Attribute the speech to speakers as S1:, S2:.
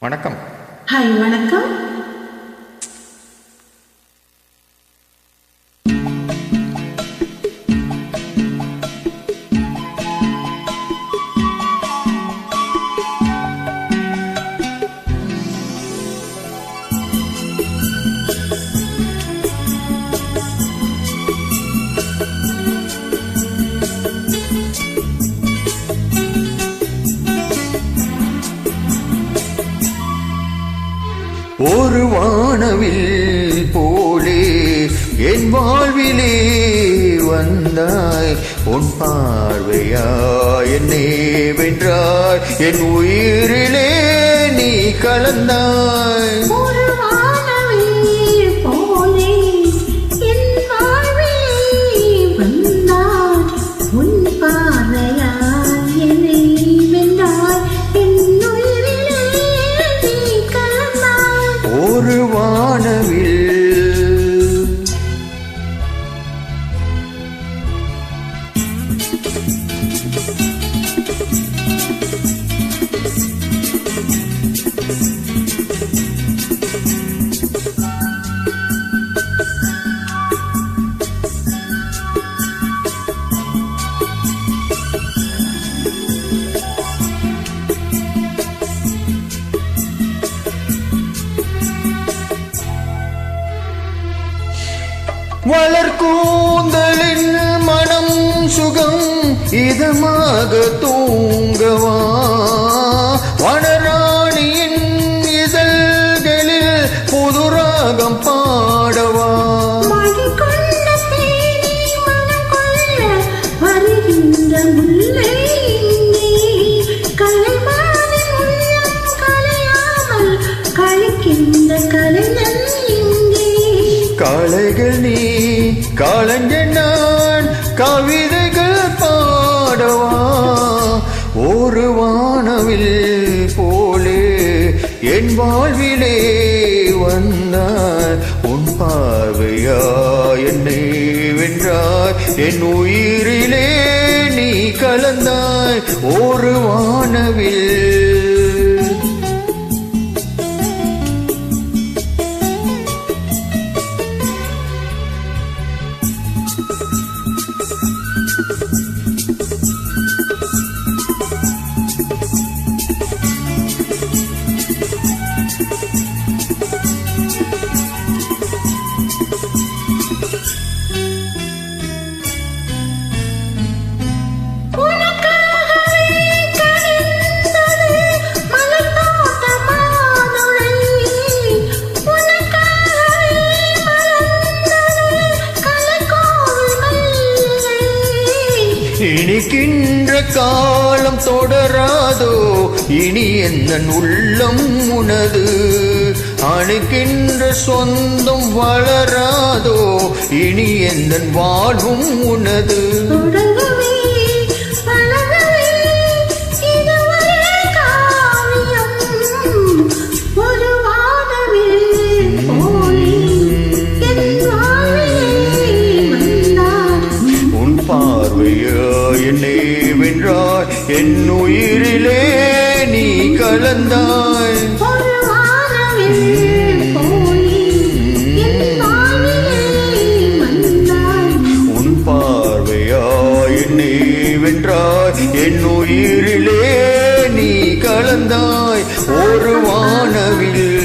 S1: வணக்கம்.
S2: ஹாய், வணக்கம்.
S1: ஒரு வானவில் போலே என் வாழ்விலே வந்தாய், உன் பார்வையாய் என்னை வென்றாய், என் உயிரிலே நீ கலந்தாய். ஒரு வானவில் வளர்கூந்தலின் மனம் சுகம் இதமாக தூங்கவா, வனராணியின் இதழ்களில் புதுராகம் பாடவா. கலைகள் நீ கலைஞன் நான் கவிதைகள் பாடவா. ஒரு வானவில் போலே என் வாழ்விலே வந்தாய், உன் பார்வையா என்னை வென்றாய், என் உயிரிலே நீ கலந்தாய். ஒரு வானவில் இனிக்கின்ற காலம் தொடராதோ, இனி எந்த உள்ளம் உனது, அணுகின்ற சொந்தம் வளராதோ, இனி எந்த வாழ்வும் உனது. என்னை வென்றாய், என் உயிரிலே நீ கலந்தாய். உன் பார்வையாய் என்னை வென்றாய், என் உயிரிலே நீ கலந்தாய். ஒரு வானவில்